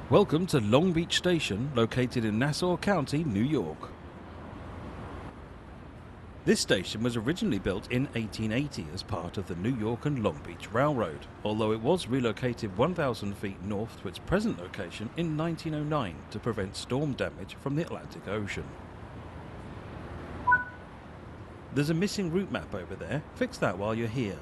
Welcome to Long Beach Station, located in Nassau County, New York. This station was originally built in 1880 as part of the New York and Long Beach Railroad, although it was relocated 1,000 feet north to its present location in 1909 to prevent storm damage from the Atlantic Ocean. There's a missing route map over there. Fix that while you're here.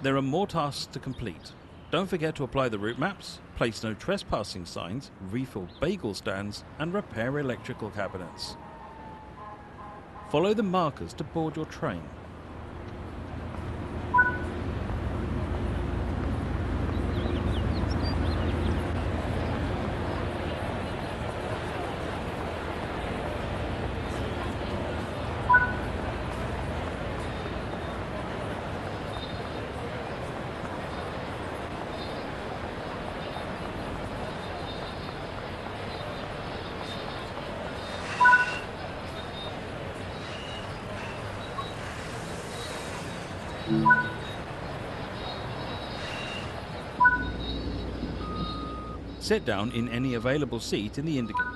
There are more tasks to complete. Don't forget to apply the route maps, place no trespassing signs, refill bagel stands, and repair electrical cabinets. Follow the markers to board your train. Sit down in any available seat in the indicator.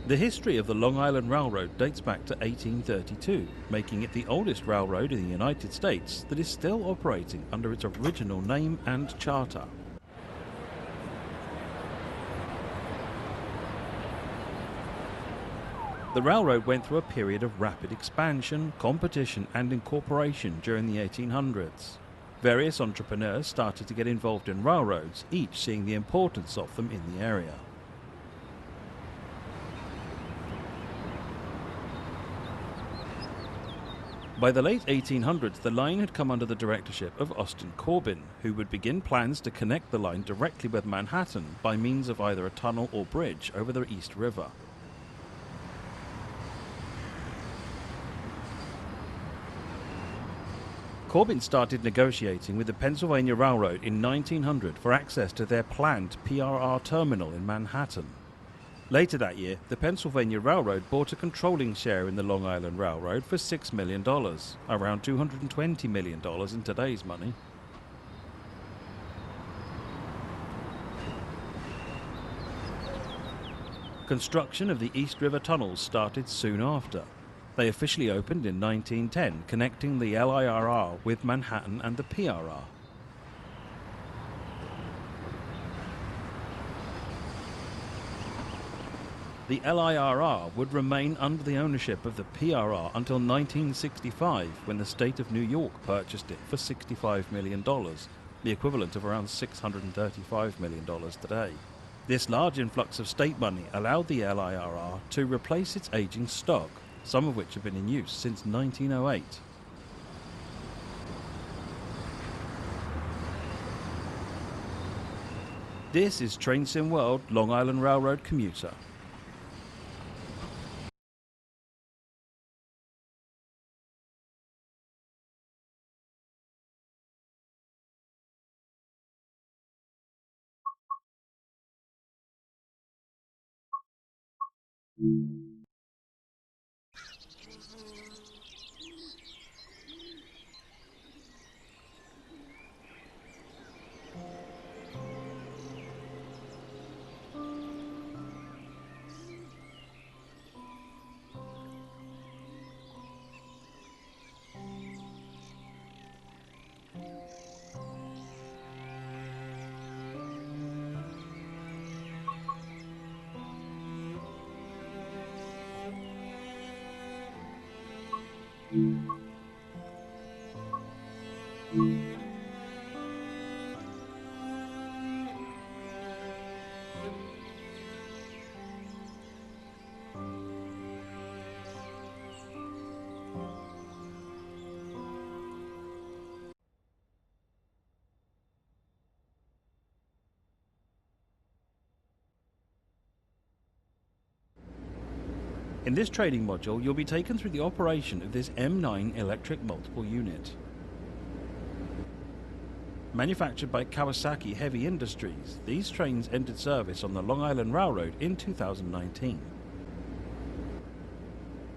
The history of the Long Island Railroad dates back to 1832, making it the oldest railroad in the United States that is still operating under its original name and charter. The railroad went through a period of rapid expansion, competition and incorporation during the 1800s. Various entrepreneurs started to get involved in railroads, each seeing the importance of them in the area. By the late 1800s, the line had come under the directorship of Austin Corbin, who would begin plans to connect the line directly with Manhattan by means of either a tunnel or bridge over the East River. Corbin started negotiating with the Pennsylvania Railroad in 1900 for access to their planned PRR terminal in Manhattan. Later that year, the Pennsylvania Railroad bought a controlling share in the Long Island Railroad for $6 million, around $220 million in today's money. Construction of the East River tunnels started soon after. They officially opened in 1910, connecting the LIRR with Manhattan and the PRR. The LIRR would remain under the ownership of the PRR until 1965, when the state of New York purchased it for $65 million, the equivalent of around $635 million today. This large influx of state money allowed the LIRR to replace its aging stock, some of which have been in use since 1908. This is Train Sim World Long Island Railroad Commuter. In this training module, you'll be taken through the operation of this M9 electric multiple unit. Manufactured by Kawasaki Heavy Industries, these trains entered service on the Long Island Railroad in 2019.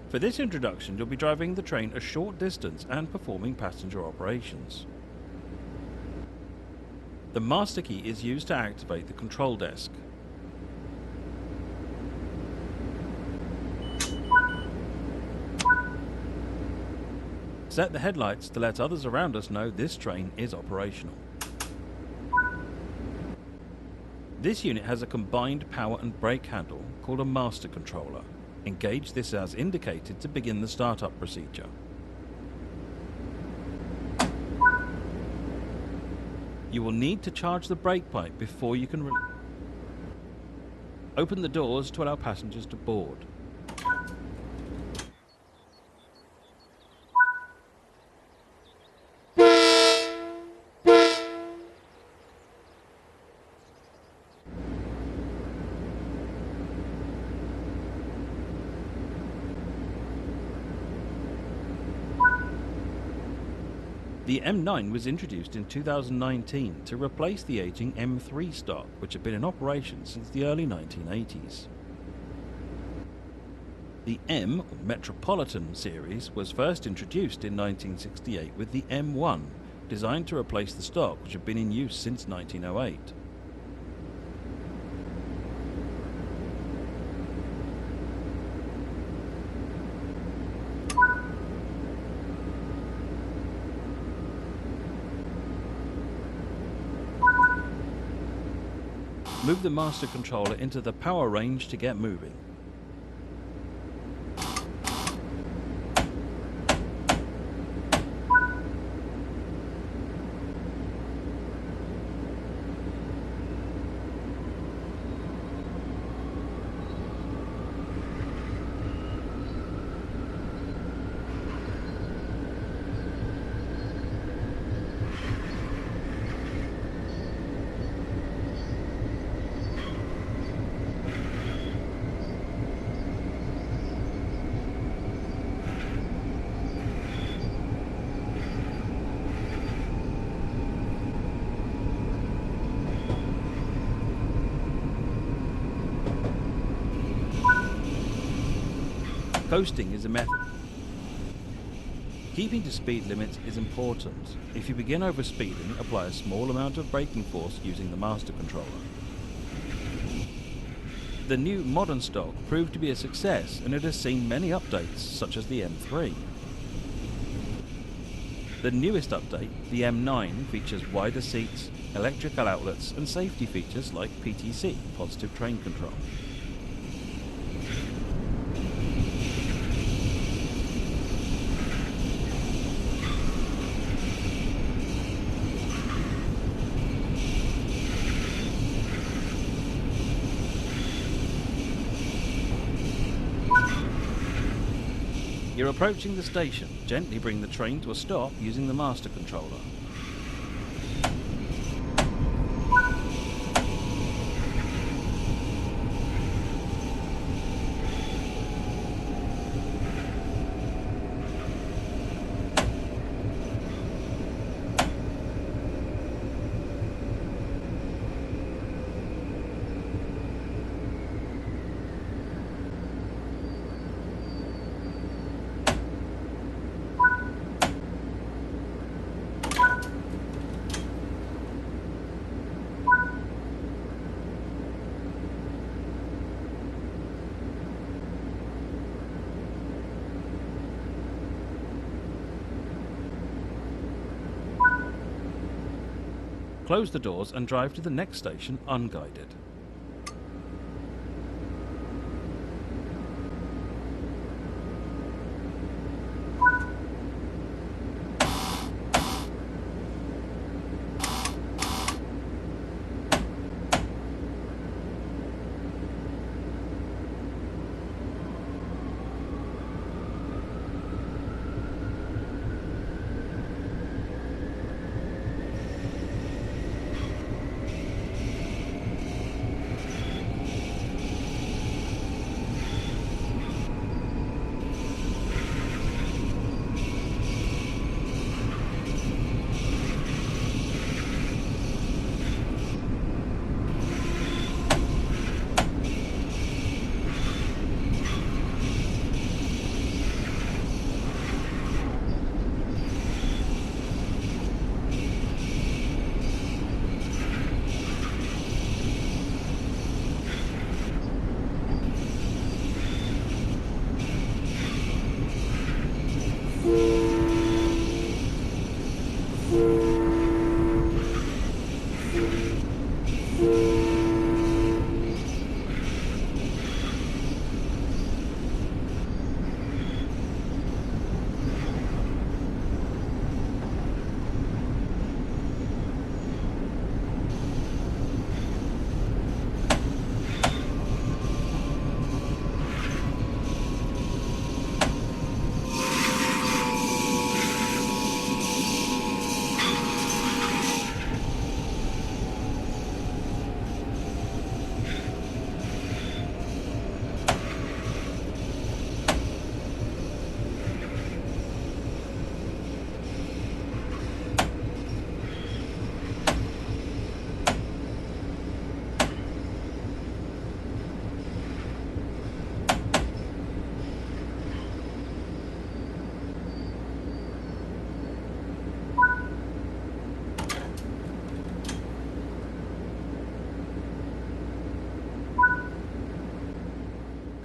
For this introduction, you'll be driving the train a short distance and performing passenger operations. The master key is used to activate the control desk. Set the headlights to let others around us know this train is operational. This unit has a combined power and brake handle called a master controller. Engage this as indicated to begin the startup procedure. You will need to charge the brake pipe before you can open the doors to allow passengers to board. The M9 was introduced in 2019 to replace the aging M3 stock, which had been in operation since the early 1980s. The M, or Metropolitan series, was first introduced in 1968 with the M1, designed to replace the stock which had been in use since 1908. Move the master controller into the power range to get moving. Coasting is a method. Keeping to speed limits is important. If you begin overspeeding, apply a small amount of braking force using the master controller. The new modern stock proved to be a success, and it has seen many updates, such as the M3. The newest update, the M9, features wider seats, electrical outlets, and safety features like PTC, positive train control. You're approaching the station. Gently bring the train to a stop using the master controller. Close the doors and drive to the next station unguided.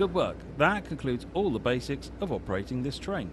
Good work. That concludes all the basics of operating this train.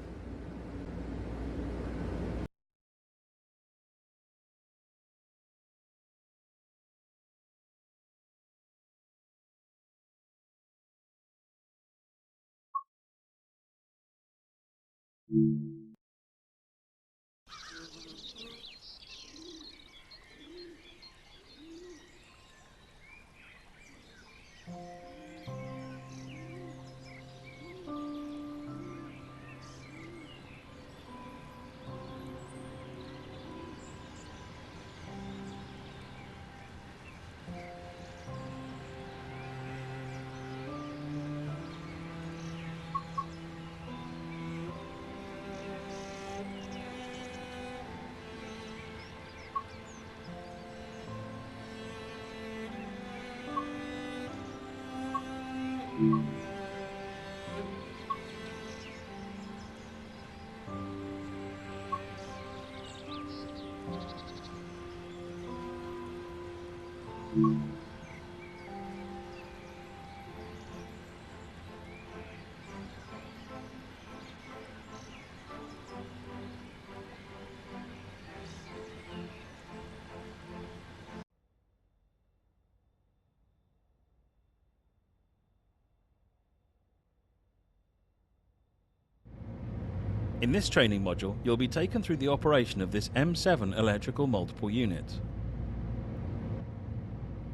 In this training module, you'll be taken through the operation of this M7 electrical multiple unit.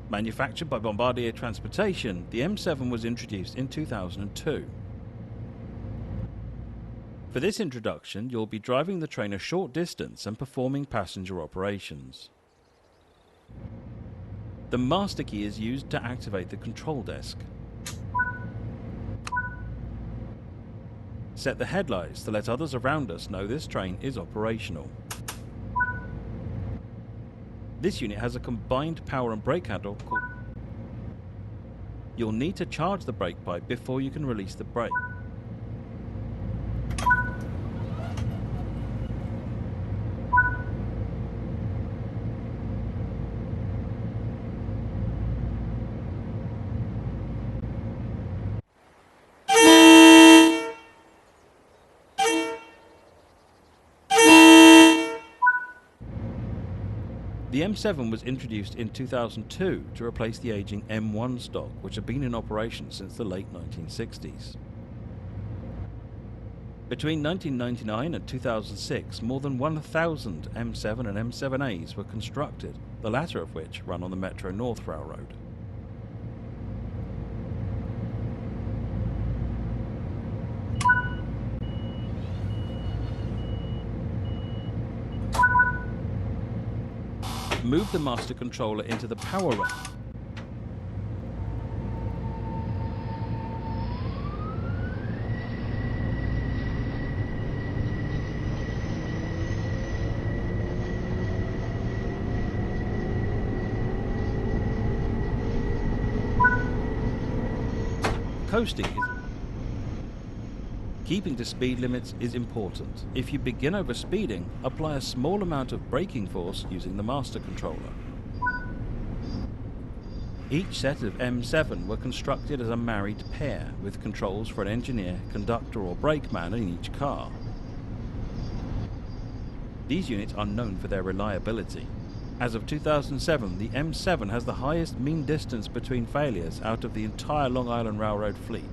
Manufactured by Bombardier Transportation, the M7 was introduced in 2002. For this introduction, you'll be driving the train a short distance and performing passenger operations. The master key is used to activate the control desk. Set the headlights to let others around us know this train is operational. This unit has a combined power and brake handle called... You'll need to charge the brake pipe before you can release the brake. The M7 was introduced in 2002 to replace the aging M1 stock, which had been in operation since the late 1960s. Between 1999 and 2006, more than 1,000 M7 and M7As were constructed, the latter of which run on the Metro North Railroad. Move the master controller into the power rail. Coasting is... Keeping to speed limits is important. If you begin overspeeding, apply a small amount of braking force using the master controller. Each set of M7 were constructed as a married pair, with controls for an engineer, conductor or brakeman in each car. These units are known for their reliability. As of 2007, the M7 has the highest mean distance between failures out of the entire Long Island Railroad fleet.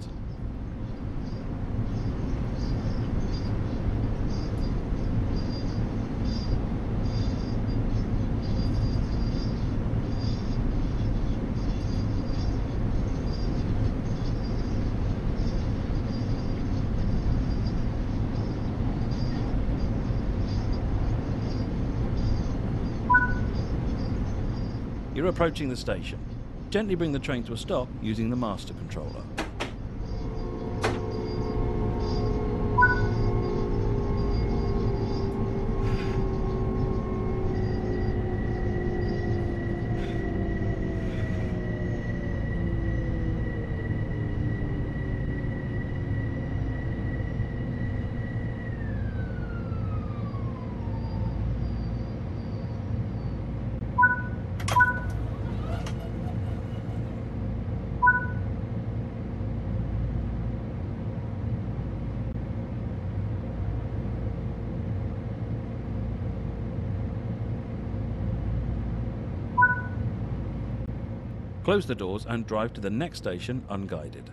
You're approaching the station. Gently bring the train to a stop using the master controller. Close the doors and drive to the next station unguided.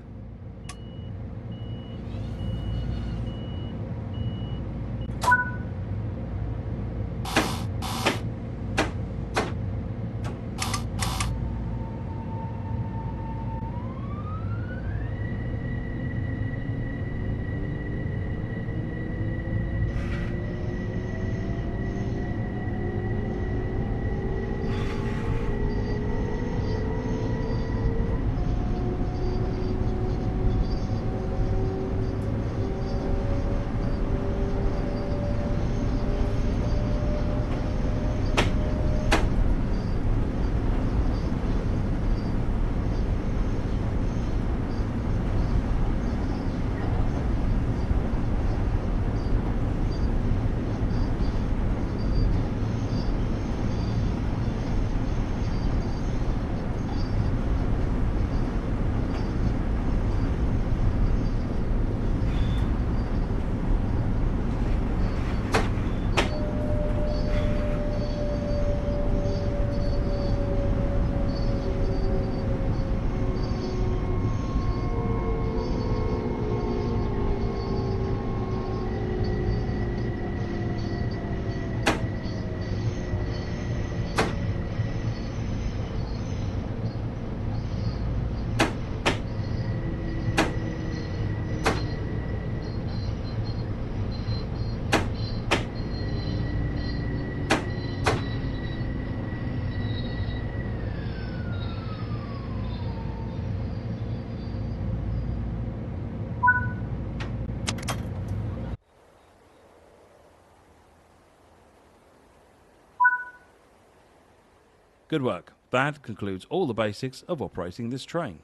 Good work. That concludes all the basics of operating this train.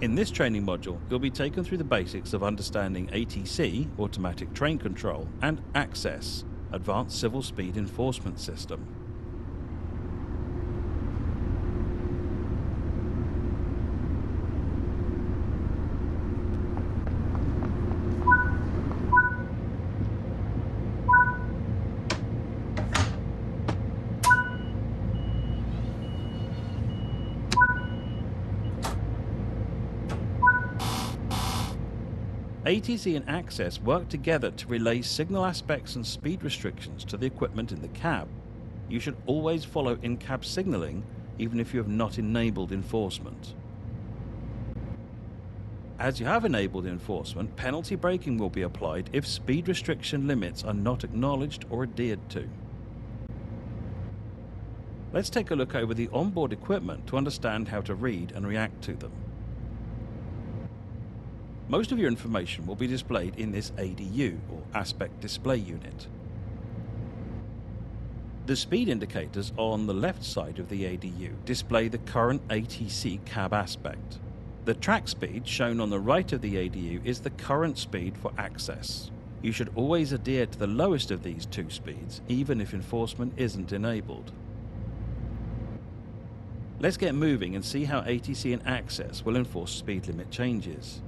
In this training module, you'll be taken through the basics of understanding ATC, automatic train control, and Access, advanced civil speed enforcement system. ATC and Access work together to relay signal aspects and speed restrictions to the equipment in the cab. You should always follow in-cab signalling, even if you have not enabled enforcement. As you have enabled enforcement, penalty braking will be applied if speed restriction limits are not acknowledged or adhered to. Let's take a look over the onboard equipment to understand how to read and react to them. Most of your information will be displayed in this ADU, or Aspect Display Unit. The speed indicators on the left side of the ADU display the current ATC cab aspect. The track speed shown on the right of the ADU is the current speed for Access. You should always adhere to the lowest of these two speeds, even if enforcement isn't enabled. Let's get moving and see how ATC and Access will enforce speed limit changes.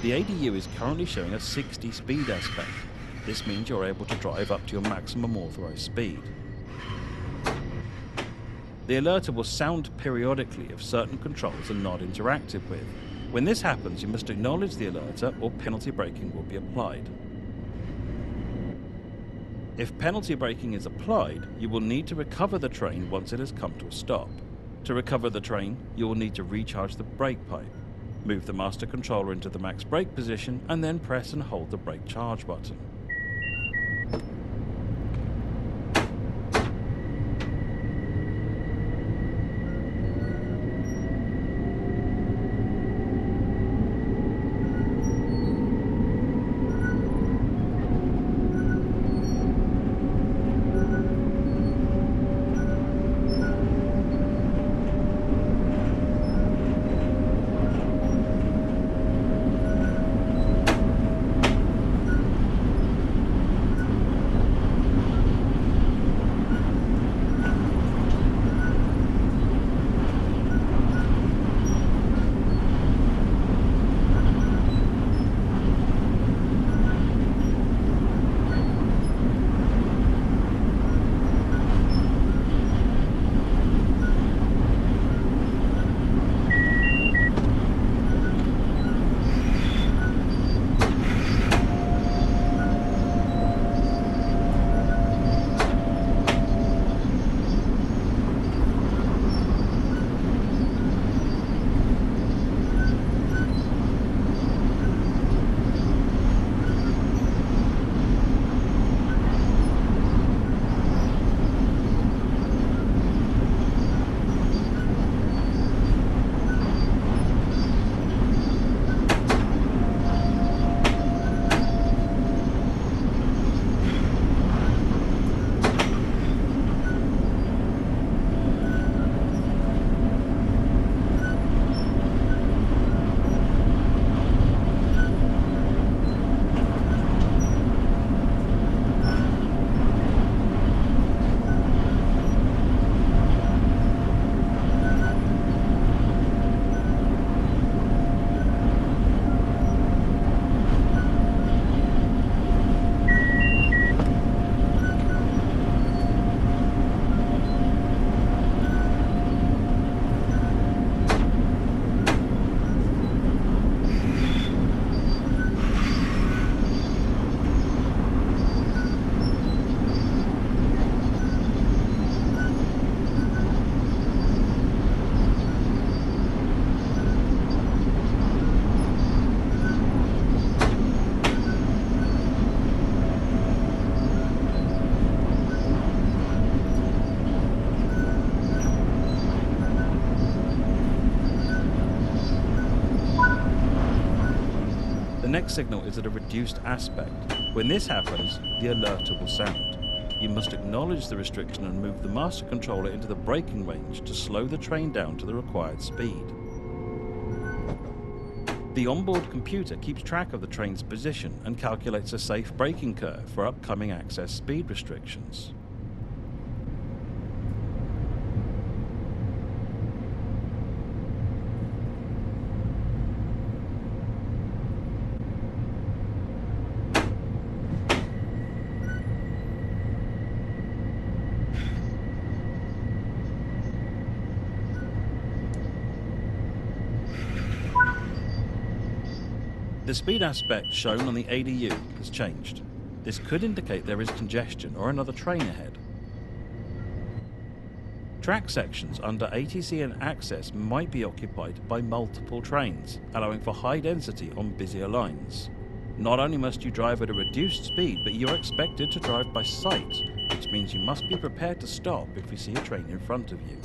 The ADU is currently showing a 60 speed aspect. This means you're able to drive up to your maximum authorized speed. The alerter will sound periodically if certain controls are not interacted with. When this happens, you must acknowledge the alerter or penalty braking will be applied. If penalty braking is applied, you will need to recover the train once it has come to a stop. To recover the train, you will need to recharge the brake pipe, move the master controller into the max brake position, and then press and hold the brake charge button. The next signal is at a reduced aspect. When this happens, the alerter will sound. You must acknowledge the restriction and move the master controller into the braking range to slow the train down to the required speed. The onboard computer keeps track of the train's position and calculates a safe braking curve for upcoming access speed restrictions. The speed aspect shown on the ADU has changed. This could indicate there is congestion or another train ahead. Track sections under ATC and Access might be occupied by multiple trains, allowing for high density on busier lines. Not only must you drive at a reduced speed, but you are expected to drive by sight, which means you must be prepared to stop if you see a train in front of you.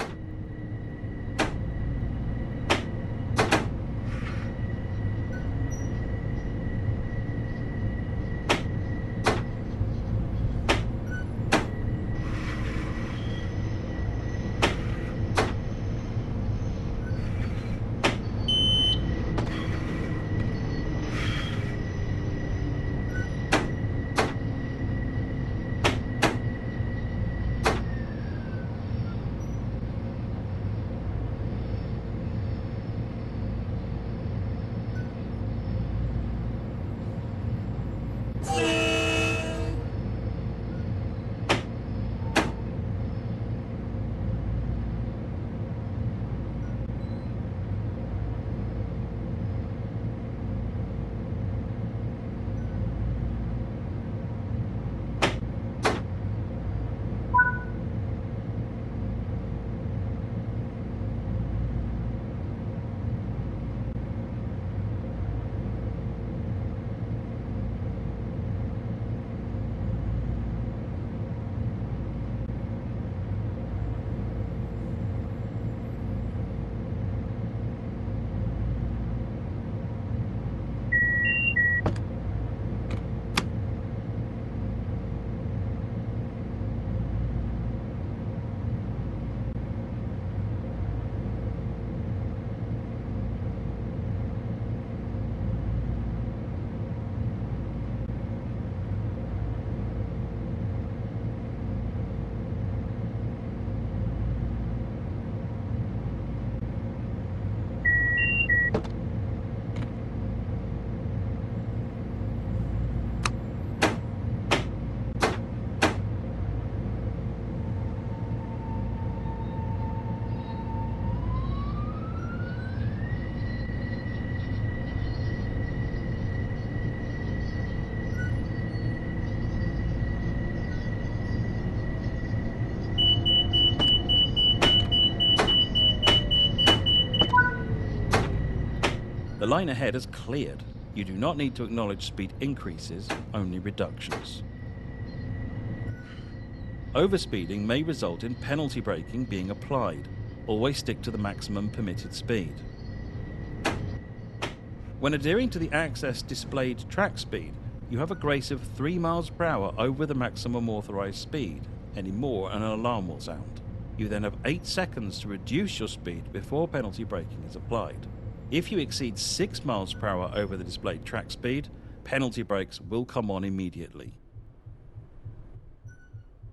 The line ahead has cleared. You do not need to acknowledge speed increases, only reductions. Overspeeding may result in penalty braking being applied. Always stick to the maximum permitted speed. When adhering to the access displayed track speed, you have a grace of 3 miles per hour over the maximum authorized speed. Any more and an alarm will sound. You then have 8 seconds to reduce your speed before penalty braking is applied. If you exceed 6 miles per hour over the displayed track speed, penalty brakes will come on immediately.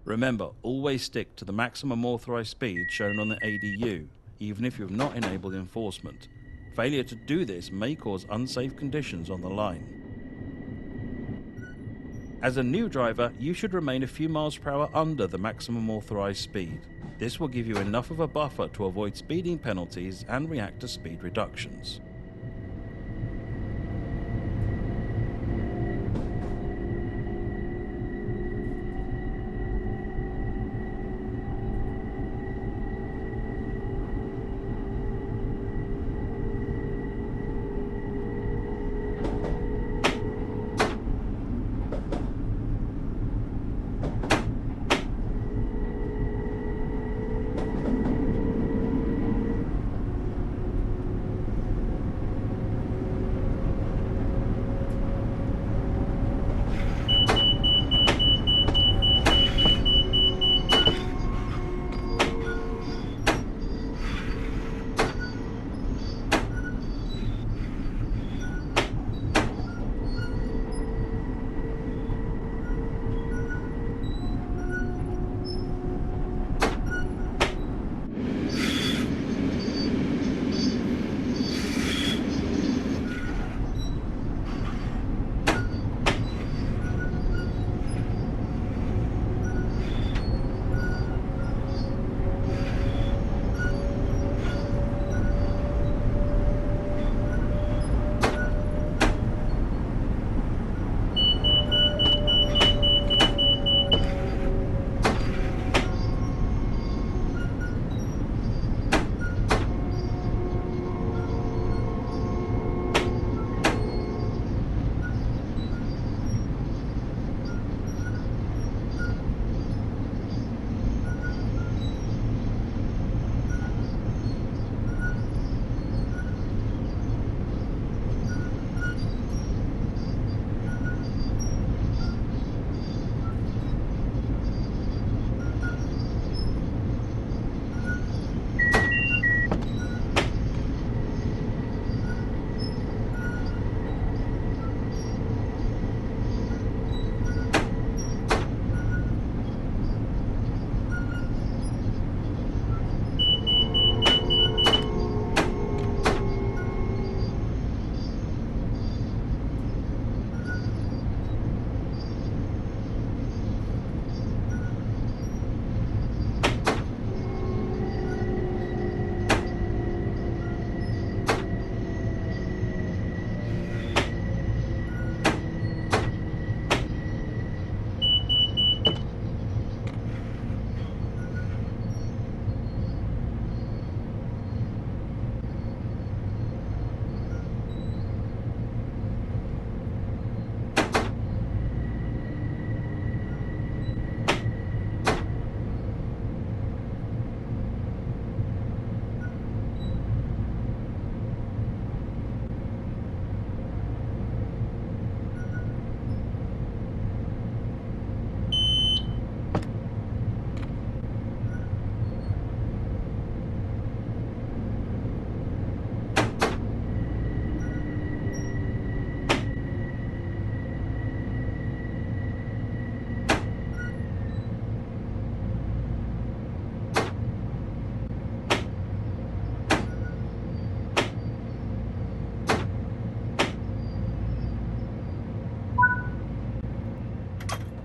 Remember, always stick to the maximum authorized speed shown on the ADU, even if you have not enabled enforcement. Failure to do this may cause unsafe conditions on the line. As a new driver, you should remain a few miles per hour under the maximum authorized speed. This will give you enough of a buffer to avoid speeding penalties and react to speed reductions.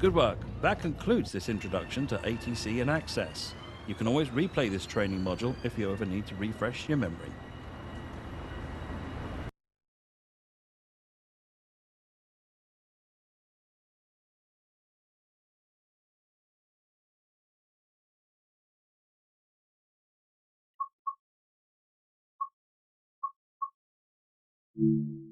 Good work. That concludes this introduction to ATC and Access. You can always replay this training module if you ever need to refresh your memory. you.